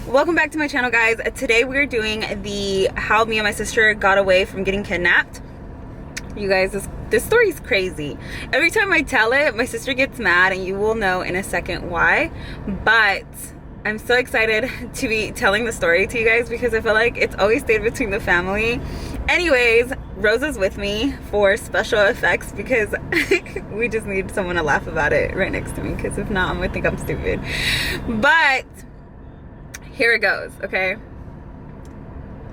Welcome back to my channel, guys. Today we're doing the how me and my sister got away from getting kidnapped. You guys, this story is crazy. Every time I tell it, my sister gets mad, and you will know in a second why. But I'm so excited to be telling the story to you guys because I feel like it's always stayed between the family. Anyways, Rosa's with me for special effects because we just need someone to laugh about it right next to me, because if not, I'm gonna think I'm stupid. But here it goes, okay?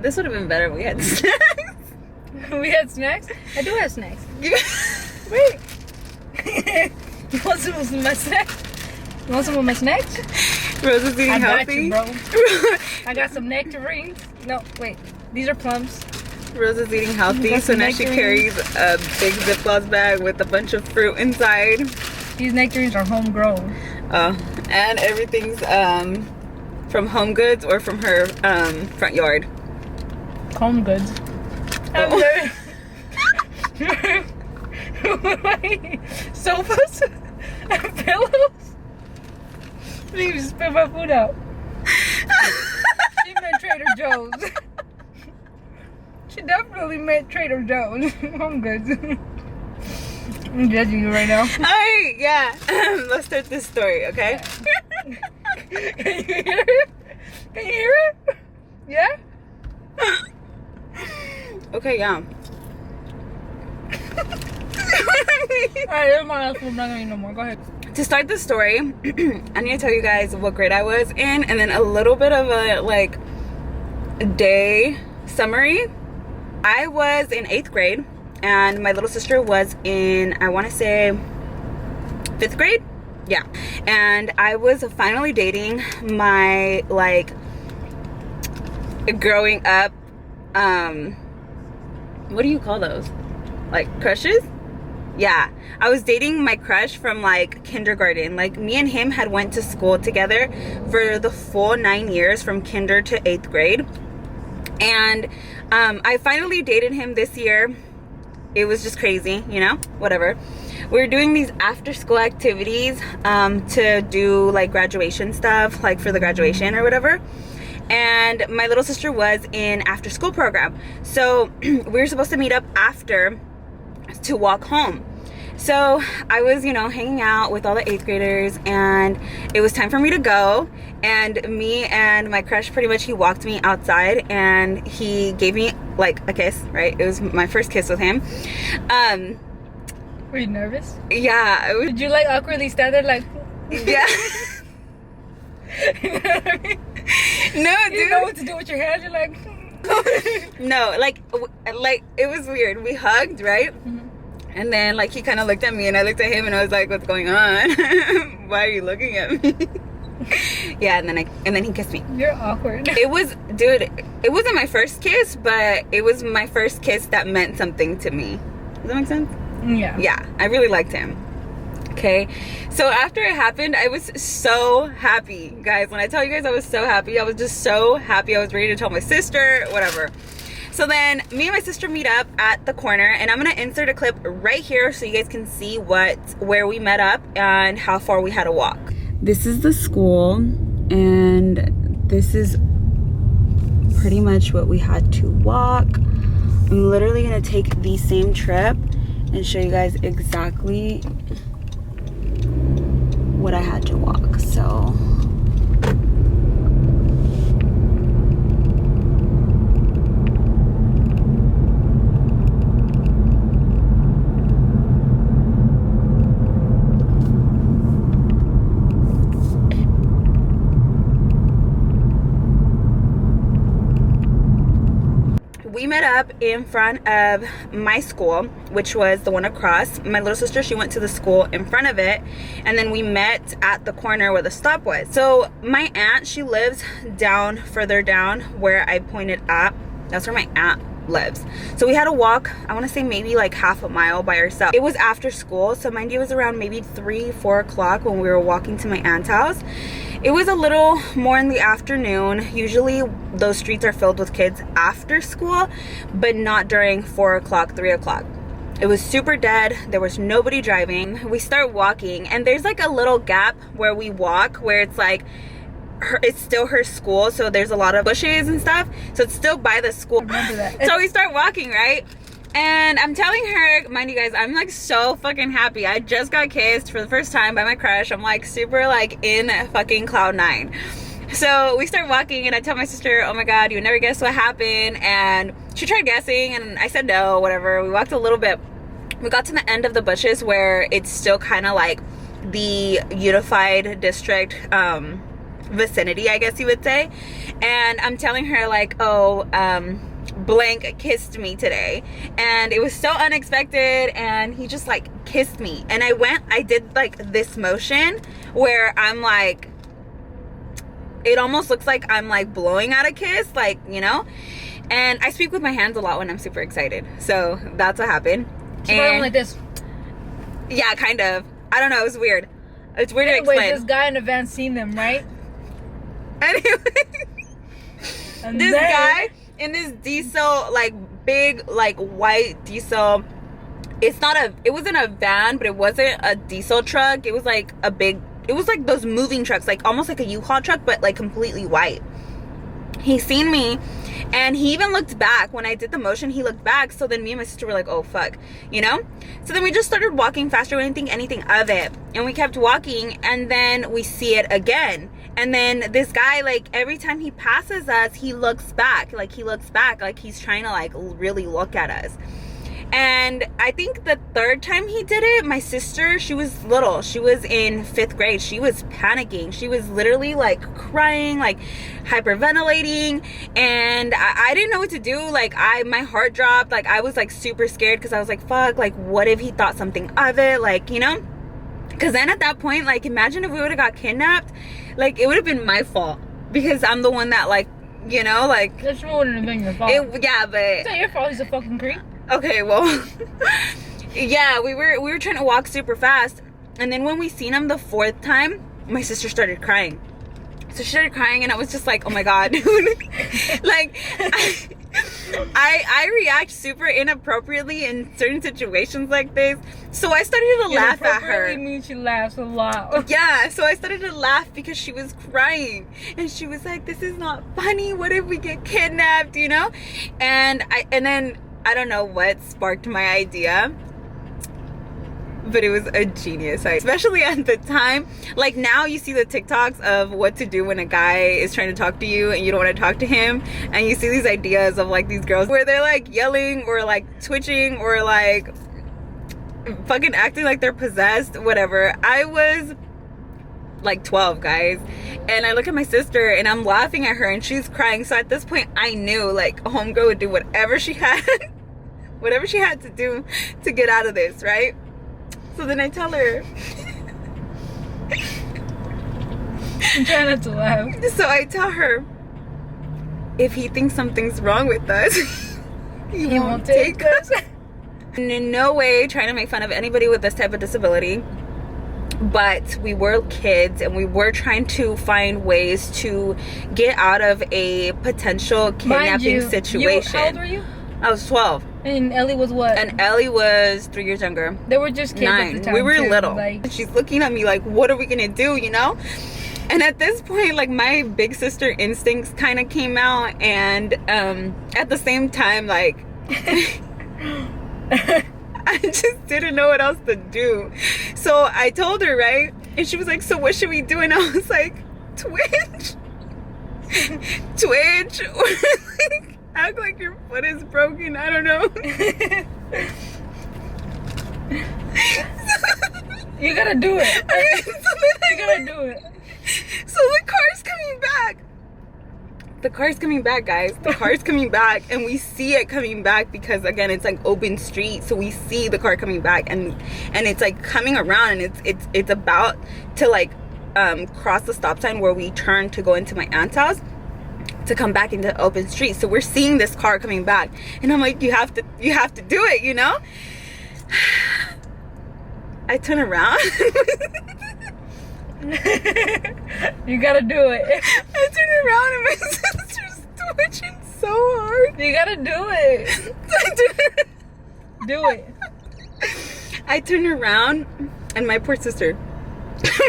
This would have been better if we had snacks. We had snacks? I do have snacks. Wait. You want some of my snacks? You want some of my snacks? Rosa's eating healthy. healthy. I got you, bro. I got some nectarines. No, wait. These are plums. Rosa's eating healthy, so now she carries a big Ziploc bag with a bunch of fruit inside. These nectarines are homegrown. Oh, and everything's from Home Goods or from her front yard. Home Goods. Oh. Sofas and pillows. Please just spit my food out. She meant Trader Joe's. She definitely meant Trader Joe's. Home Goods. I'm judging you right now. Alright, yeah. Let's start this story, okay? Can you hear it? Can you hear it? Yeah? Okay, yeah. Alright, that's my last food. I'm not gonna eat no more. Go ahead. To start the story, I need to tell you guys what grade I was in, and then a little bit of a day summary. I was in 8th grade, and my little sister was in, I want to say, 5th grade. Yeah, and I was finally dating my growing up, what do you call those, crushes? Yeah, I was dating my crush from kindergarten. Me and him had went to school together for the full 9 years, from kinder to 8th grade. And I finally dated him this year. It was just crazy, you know, whatever. We were doing these after school activities to do graduation stuff, for the graduation or whatever. And my little sister was in after school program. So we were supposed to meet up after to walk home. So I was, hanging out with all the 8th graders, and it was time for me to go. And me and my crush, pretty much, he walked me outside and he gave me a kiss, right? It was my first kiss with him. Were you nervous? Yeah. Did you awkwardly stand there Yeah. You know what I mean? No, dude. You know what to do with your hands? You're like... No, it was weird. We hugged, right? Mm-hmm. And then he kind of looked at me, and I looked at him, and I was like, what's going on? Why are you looking at me? Yeah, and then he kissed me. You're awkward. It was, dude, it wasn't my first kiss, but it was my first kiss that meant something to me. Does that make sense? Yeah. Yeah, I really liked him. Okay, so after it happened, I was so happy, guys. When I tell you guys I was so happy, I was just so happy. I was ready to tell my sister, whatever. So then me and my sister meet up at the corner, and I'm gonna insert a clip right here so you guys can see where we met up and how far we had to walk. This is the school, and this is pretty much what we had to walk. I'm literally gonna take the same trip and show you guys exactly what I had to walk. So we met up in front of my school, which was the one across. My little sister, she went to the school in front of it, and then we met at the corner where the stop was. So my aunt, she lives further down where I pointed at. That's where my aunt lives. So we had to walk, I want to say maybe half a mile by ourselves. It was after school, so mind you, it was around maybe 3-4 o'clock when we were walking to my aunt's house. It was a little more in the afternoon. Usually those streets are filled with kids after school, but not during 4 o'clock, 3 o'clock. It was super dead. There was nobody driving. We start walking, and there's like a little gap where we walk where it's like it's still her school, so there's a lot of bushes and stuff, so it's still by the school. I remember that. So we start walking, right? And I'm telling her, mind you guys, I'm like so fucking happy. I just got kissed for the first time by my crush. I'm like super like in fucking cloud nine. So we start walking and I tell my sister, oh my god, you would never guess what happened. And she tried guessing and I said no, whatever. We walked a little bit. We got to the end of the bushes where it's still kind of like the unified district vicinity, I guess you would say. And I'm telling her like, oh, blank kissed me today, and it was so unexpected, and he just like kissed me. And I did like this motion where I'm like, it almost looks like I'm like blowing out a kiss, like, you know. And I speak with my hands a lot when I'm super excited, so that's what happened. She's going like this. Yeah, kind of. I don't know, it was weird. It's weird Anyway, to explain. this guy in the van seen them, right? Anyway, And this then, guy in this diesel, like big like white diesel, it wasn't a van, but it wasn't a diesel truck. It was like it was like those moving trucks, like almost like a U-Haul truck, but like completely white. He seen me, and he even looked back. When I did the motion, he looked back. So then me and my sister were like, oh fuck, you know. So then we just started walking faster. We didn't think anything of it, and we kept walking, and then we see it again. And then this guy, like every time he passes us, he looks back, like he's trying to like really look at us. And I think the third time he did it, my sister, she was little, she was in 5th grade, she was panicking, she was literally like crying, like hyperventilating, and I didn't know what to do. Like my heart dropped, like I was like super scared, because I was like, fuck, like what if he thought something of it, like, you know. Because then at that point, like imagine if we would have got kidnapped, like it would have been my fault, because I'm the one that, like, you know, like, this wouldn't have been your fault. Yeah, but It's not your fault, he's a fucking creep. Okay, well, yeah, we were trying to walk super fast, and then when we seen him the 4th time, my sister started crying. So she started crying, and I was just like, oh my god, dude. Like, I react super inappropriately in certain situations like this, so I started to laugh at her. Inappropriately means she laughs a lot. Yeah, so I started to laugh because she was crying, and she was like, this is not funny, what if we get kidnapped, you know. And then I don't know what sparked my idea, but it was a genius idea, especially at the time. Like now you see the TikToks of what to do when a guy is trying to talk to you and you don't want to talk to him, and you see these ideas of like these girls where they're like yelling or like twitching or like fucking acting like they're possessed, whatever. I was like 12, guys, and I look at my sister and I'm laughing at her and she's crying. So at this point I knew like homegirl would do whatever she had to do to get out of this, right? So then I tell her, I'm trying not to laugh. so I tell her, if he thinks something's wrong with us, he won't take us. And in no way trying to make fun of anybody with this type of disability, but we were kids and we were trying to find ways to get out of a potential kidnapping situation. How old were you? I was 12. And Ellie was what? And Ellie was 3 years younger. They were just kids 9. at the time. We were too. little. Like, she's looking at me like, what are we gonna do, you know? And at this point, like my big sister instincts kind of came out, and at the same time, like I just didn't know what else to do. So I told her, right? And she was like, so what should we do? And I was like, Twitch? Twitch? Or like, act like your foot is broken. I don't know. you gotta do it. You gotta do it. So the car's coming back. The car's coming back, guys. The car's coming back, and we see it coming back because again, it's like open street, so we see the car coming back, and it's like coming around, and it's about to like cross the stop sign where we turn to go into my aunt's house to come back into open street. So we're seeing this car coming back, and I'm like, you have to do it, you know. I turn around. You gotta do it. I turn around and my sister's twitching so hard. You gotta do it. Do it. I turn around and my poor sister,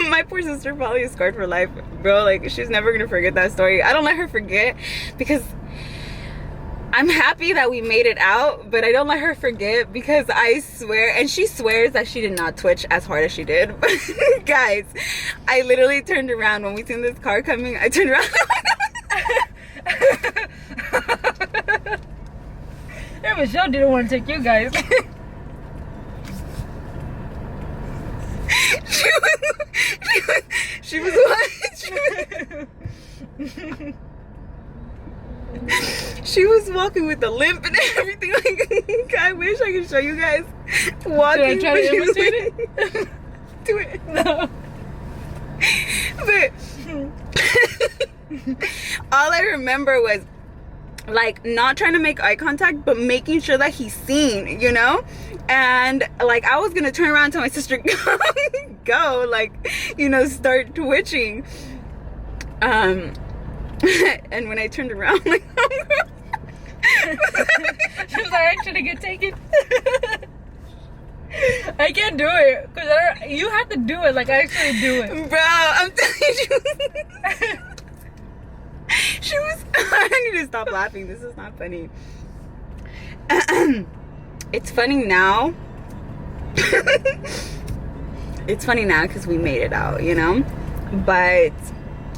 My poor sister probably is scarred for life, bro. Like, she's never gonna forget that story. I don't let her forget, because I'm happy that we made it out, but I don't let her forget, because I swear, and she swears that she did not twitch as hard as she did. But guys, I literally turned around when we seen this car coming. I turned around. Yeah, Michelle didn't want to take you guys. She was she was walking with a limp and everything. Like, I wish I could show you guys walking. Should I try to imitate it? Do it. No. But all I remember was, like, not trying to make eye contact, but making sure that he's seen, you know? And like, I was gonna turn around and tell my sister, go, like, you know, start twitching. And when I turned around, like, she was like, actually get taken. I can't do it, because you have to do it, like, actually do it. bro, I'm telling you. She was, I need to stop laughing. This is not funny. It's funny now. It's funny now because we made it out, you know? But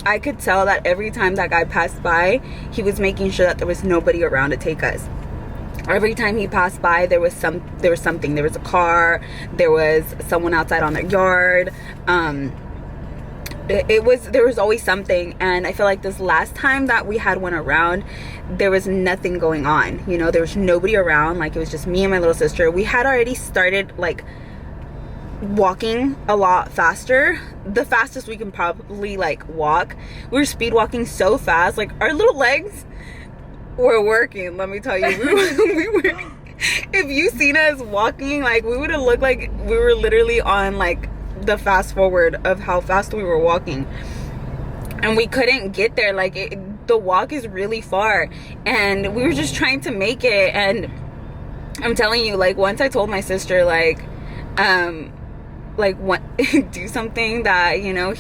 I could tell that every time that guy passed by, he was making sure that there was nobody around to take us. Every time he passed by, there was something. There was a car. There was someone outside on their yard. There was always something. And I feel like this last time that we had one around, there was nothing going on, you know? There was nobody around. Like, it was just me and my little sister. We had already started, like, walking a lot faster. The fastest we can probably, like, walk. We were speed walking so fast, like, our little legs were working, let me tell you. We were, if you seen us walking, like, we would have looked like we were literally on, like, the fast forward of how fast we were walking. And we couldn't get there. Like, the walk is really far, and we were just trying to make it. And I'm telling you, like, once I told my sister, like what, do something that, you know,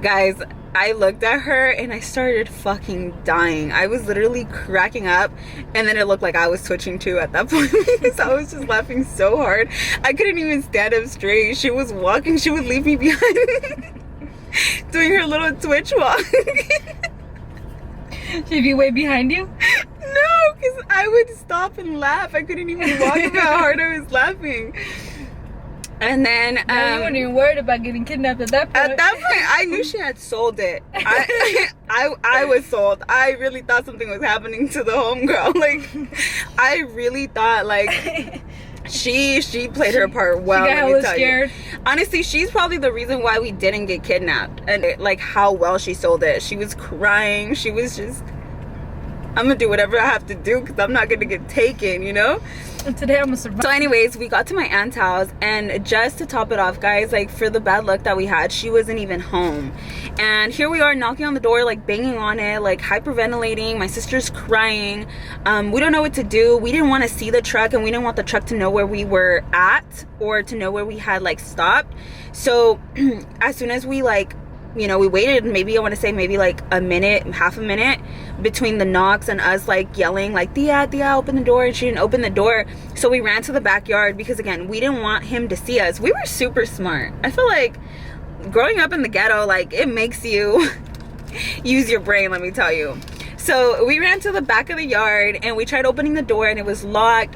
guys, I looked at her and I started fucking dying. I was literally cracking up, and then it looked like I was twitching too at that point, because I was just laughing so hard. I couldn't even stand up straight. She was walking, she would leave me behind doing her little twitch walk. She'd be way behind you? No, because I would stop and laugh. I couldn't even walk about how hard I was laughing. And then you weren't even worried about getting kidnapped at that point. At that point, I knew she had sold it. I was sold. I really thought something was happening to the homegirl. Like, I really thought, like, she played her part well. She got hella scared. Honestly, she's probably the reason why we didn't get kidnapped, and like how well she sold it. She was crying. She was just, I'm gonna do whatever I have to do because I'm not gonna get taken, you know? And today I'm gonna survive. So anyways, we got to my aunt's house, and just to top it off, guys, like, for the bad luck that we had, she wasn't even home. And here we are knocking on the door, like, banging on it, like, hyperventilating. My sister's crying. We don't know what to do. We didn't want to see the truck, and we didn't want the truck to know where we were at or to know where we had, like, stopped. So as soon as we, like, you know, we waited, maybe, I want to say maybe like a minute, half a minute between the knocks and us, like, yelling, like, Dia, open the door. And she didn't open the door. So we ran to the backyard because, again, we didn't want him to see us. We were super smart. I feel like growing up in the ghetto, like, it makes you use your brain, let me tell you. So we ran to the back of the yard and we tried opening the door and it was locked.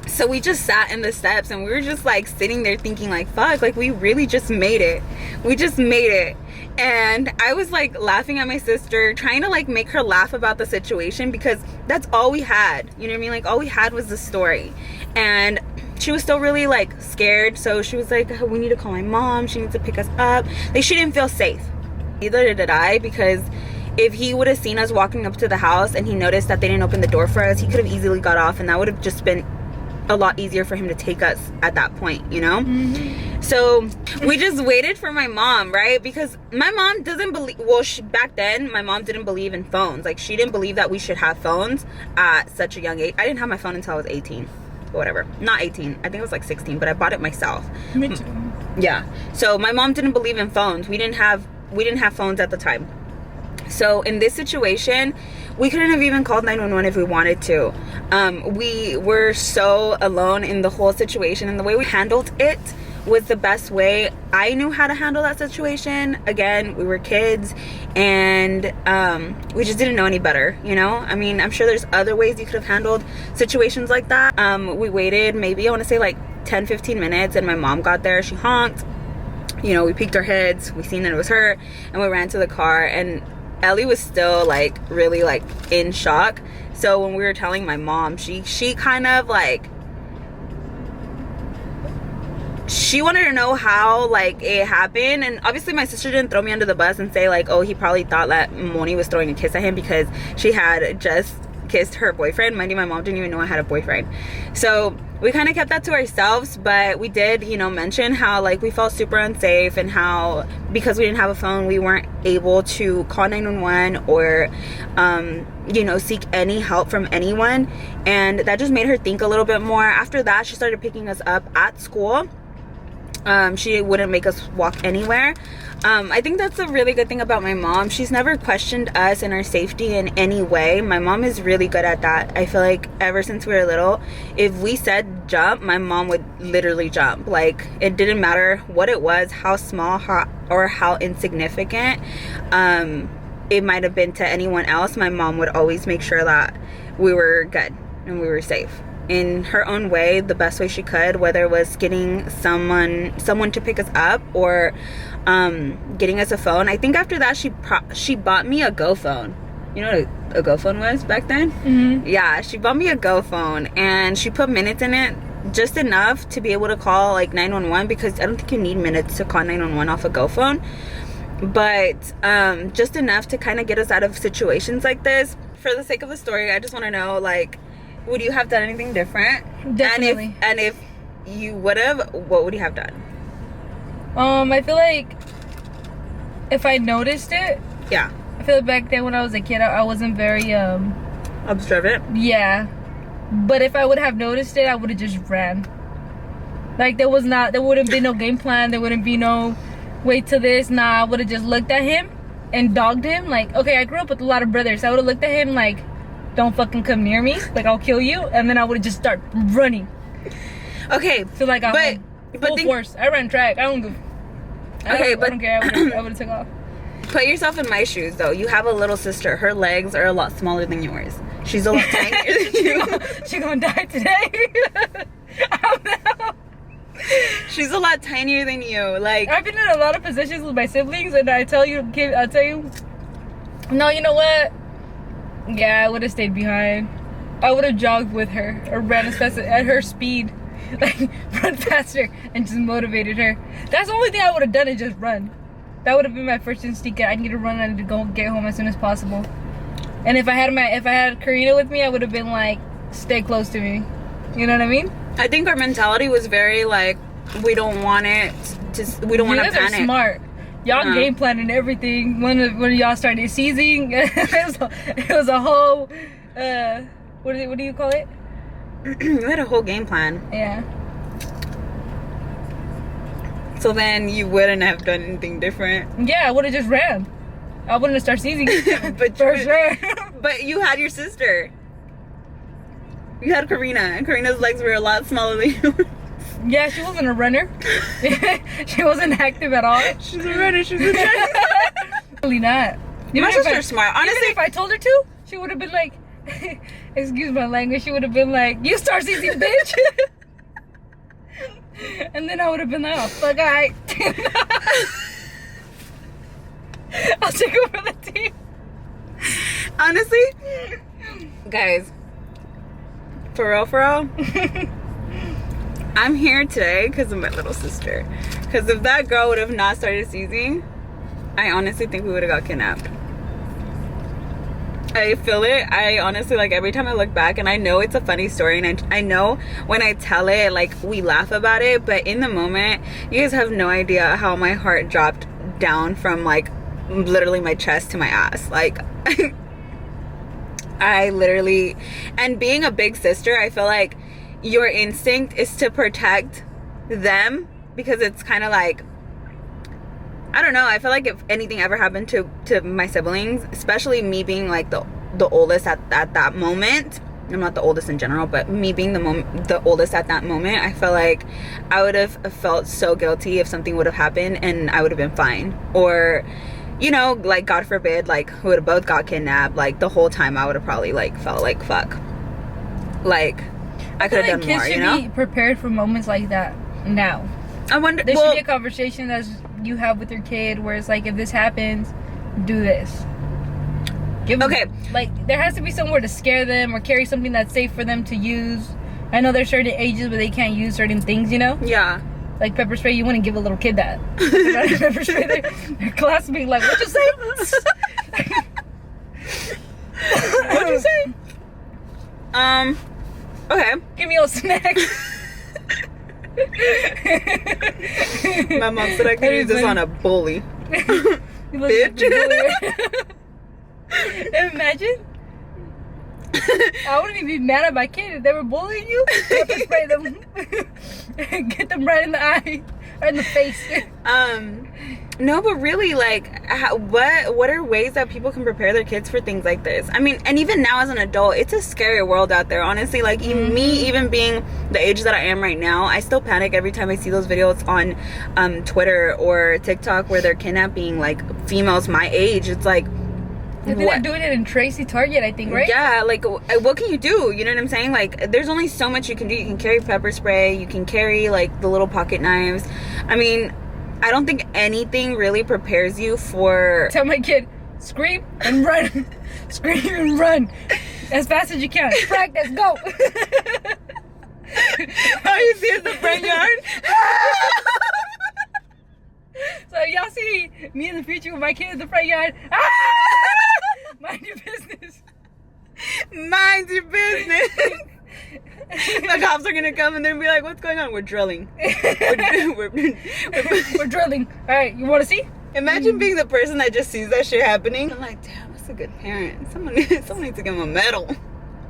So we just sat in the steps and we were just, like, sitting there thinking, like, fuck, like, we really just made it. We just made it. And I was, like, laughing at my sister, trying to, like, make her laugh about the situation because that's all we had. You know what I mean? Like, all we had was the story. And she was still really, like, scared. So she was like, oh, we need to call my mom. She needs to pick us up. Like, she didn't feel safe. Neither did I, because if he would have seen us walking up to the house and he noticed that they didn't open the door for us, he could have easily got off, and that would have just been a lot easier for him to take us at that point, you know? So we just waited for my mom, right? Because my mom doesn't believe, well, back then my mom didn't believe in phones. Like, she didn't believe that we should have phones at such a young age. I didn't have my phone until I was 18, whatever. Not 18, I think it was like 16, but I bought it myself. Me too. Yeah. So my mom didn't believe in phones. We didn't have phones at the time. So in this situation, we couldn't have even called 911 if we wanted to. We were so alone in the whole situation, and the way we handled it was the best way I knew how to handle that situation. Again, we were kids, and we just didn't know any better, you know? I mean, I'm sure there's other ways you could have handled situations like that. We waited maybe, I want to say like 10-15 minutes, and my mom got there. She honked, you know, we peeked our heads, we seen that it was her, and we ran to the car. And Ellie was still like really like in shock. So when we were telling my mom, she kind of like, she wanted to know how like it happened. And obviously my sister didn't throw me under the bus and say like, oh, he probably thought that Moni was throwing a kiss at him, because she had just kissed her boyfriend. Mind you, my mom didn't even know I had a boyfriend. So we kind of kept that to ourselves, but we did, you know, mention how like we felt super unsafe, and how because we didn't have a phone, we weren't able to call 911 or you know, seek any help from anyone. And that just made her think a little bit more. After that, she started picking us up at school. She wouldn't make us walk anywhere. I think that's a really good thing about my mom. She's never questioned us and our safety in any way. My mom is really good at that. I feel like ever since we were little, if we said jump, my mom would literally jump. Like, it didn't matter what it was, how small, how insignificant it might have been to anyone else. My mom would always make sure that we were good and we were safe in her own way, the best way she could, whether it was getting someone to pick us up or getting us a phone. I think after that she bought me a Go phone. You know what a Go phone was back then? Mm-hmm. Yeah, she bought me a Go phone, and she put minutes in it, just enough to be able to call like 911, because I don't think you need minutes to call 911 off a Go phone, but just enough to kind of get us out of situations like this. For the sake of the story, I just want to know, like, would you have done anything different? Definitely. And if you would have, what would you have done? I feel like if I noticed it, Yeah. I feel like back then when I was a kid, I wasn't very Observant? yeah. But if I would have noticed it, I would have just ran. Like, there wouldn't be no game plan. There wouldn't be no wait till this. Nah, I would have just looked at him and dogged him. Like, okay, I grew up with a lot of brothers. I would have looked at him like, don't fucking come near me. Like, I'll kill you. And then I would have just start running. Okay. So like, full force. I ran track. I don't care. I would have took off. Put yourself in my shoes, though. You have a little sister. Her legs are a lot smaller than yours. She's a lot tinier than you. She gonna die today. I don't know. She's a lot tinier than you. Like, I've been in a lot of positions with my siblings, and I tell you, no, you know what? Yeah, I would have stayed behind. I would have jogged with her or ran as fast at her speed, like run faster and just motivated her. That's the only thing I would have done, is just run. That would have been my first instinct. I need to run and to go get home as soon as possible. And if I had Karina with me, I would have been like, stay close to me. You know what I mean? I think our mentality was very like, we don't want to panic. Are smart. Y'all game planning everything. When y'all started seizing, it was a whole what do you call it? We had a whole game plan. Yeah. So then you wouldn't have done anything different. Yeah, I would have just ran. I wouldn't have started seizing. But for sure. But you had your sister. You had Karina, and Karina's legs were a lot smaller than yours. Yeah, she wasn't a runner. She wasn't active at all. She's a runner. She's a runner. Really not. My sister's smart. Honestly, even if I told her to, she would have been like, excuse my language, she would have been like, you start seizing, bitch. And then I would have been like, oh, fuck, alright. I'll take over the team. Honestly, guys, for real, I'm here today because of my little sister. Because if that girl would have not started seizing, I honestly think we would have got kidnapped. I feel it. I honestly, like, every time I look back, and I know it's a funny story, and I know when I tell it, like, we laugh about it, but in the moment, you guys have no idea how my heart dropped down from, like, literally my chest to my ass. Like, I literally, and being a big sister, I feel like your instinct is to protect them because it's kind of like, I don't know, I feel like if anything ever happened to my siblings, especially me being like the oldest at that moment, I'm not the oldest in general, but me being the oldest at that moment, I feel like I would have felt so guilty if something would have happened and I would have been fine. Or, you know, like God forbid, like we would have both got kidnapped, like the whole time I would have probably like felt like fuck, like I could have done more, you know. Kids should be prepared for moments like that now. I wonder, there should be a conversation that you have with your kid where it's like, if this happens, do this. Give them, okay, like there has to be somewhere to scare them or carry something that's safe for them to use. I know there's certain ages where they can't use certain things, you know. Yeah. Like pepper spray, you wouldn't give a little kid that. Pepper spray, their classmate like, what you say? What'd you say? Okay. Give me a snack. My mom said I could use this on a bully. Bitch. Imagine. I wouldn't even be mad at my kid if they were bullying you. Pepper spray them. Get them right in the eye, right in the face. No, but really, like, what are ways that people can prepare their kids for things like this? I mean, and even now as an adult, it's a scary world out there, honestly. Like, me even being the age that I am right now, I still panic every time I see those videos on Twitter or TikTok where they're kidnapping, like, females my age. It's like, I think they're doing it in Tracy Target, I think, right? Yeah, like, what can you do? You know what I'm saying? Like, there's only so much you can do. You can carry pepper spray. You can carry, like, the little pocket knives. I mean, I don't think anything really prepares you for... Tell my kid, scream and run. Scream and run. As fast as you can. Practice, go. All you see is the front yard. So y'all see me in the future with my kid in the front yard. Mind your business. Mind your business. The cops are gonna come and then be like, what's going on? We're drilling. We're drilling. Alright, you wanna see? Imagine being the person that just sees that shit happening. I'm like, damn, that's a good parent. Someone needs to give him a medal.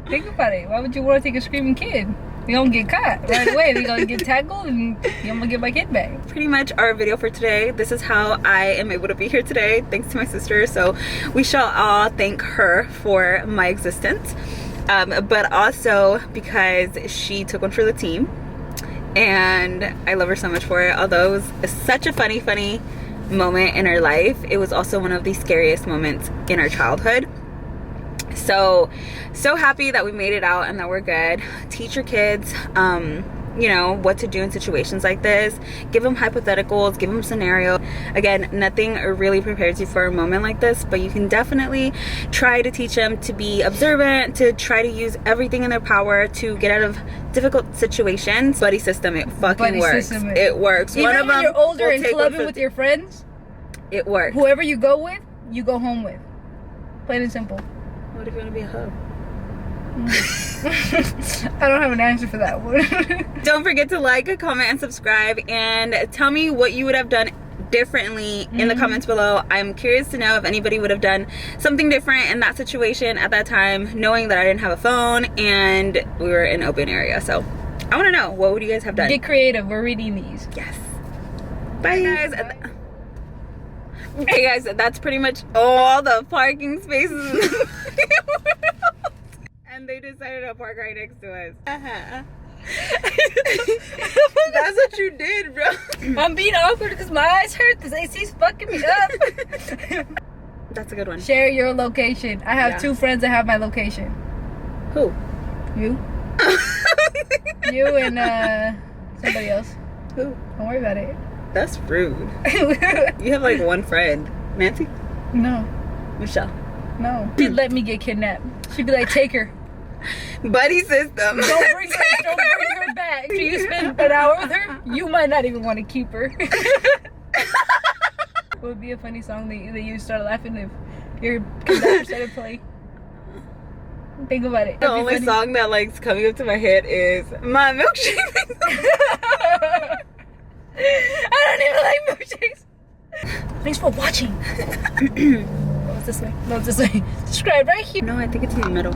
Think about it. Why would you want to take a screaming kid? You're gonna get caught right away. They're gonna get tackled and I'm gonna get my kid back. Pretty much our video for today. This is how I am able to be here today, thanks to my sister. So we shall all thank her for my existence. But also because she took one for the team. And I love her so much for it. Although it was such a funny moment in her life, it was also one of the scariest moments in her childhood. So happy that we made it out and that we're good. Teach your kids you know, what to do in situations like this. Give them hypotheticals, give them scenario. Again, nothing really prepares you for a moment like this, but you can definitely try to teach them to be observant, to try to use everything in their power to get out of difficult situations. Buddy system, it fucking works. It works. Even one of when them you're older will and take clubbing with your friends, it works. Whoever you go with, you go home with. Plain and simple. What if you want to be a hoe? I don't have an answer for that one. Don't forget to like, comment, and subscribe, and tell me what you would have done differently in the comments below. I'm curious to know if anybody would have done something different in that situation at that time, knowing that I didn't have a phone and we were in an open area. So I want to know, what would you guys have done? Get creative. We're reading these. Yes. Bye guys. Hey guys, that's pretty much all the parking spaces. And they decided to park right next to us. That's what you did, bro. I'm being awkward because my eyes hurt. This AC's fucking me up. That's a good one. Share your location. I have 2 friends that have my location. Who? You. You and somebody else. Who? Don't worry about it. That's rude. You have like one friend. Nancy? No. Michelle? No. She'd let me get kidnapped. She'd be like, take her. Buddy system. Don't bring her back. If you spend an hour with her, you might not even want to keep her. What would be a funny song that you start laughing if your kidnapper started playing? Think about it. The only song that like's coming up to my head is My Milkshake. I don't even like milkshakes. Thanks for watching. No, it's this way. No, it's this way. Subscribe right here. No, I think it's in the middle.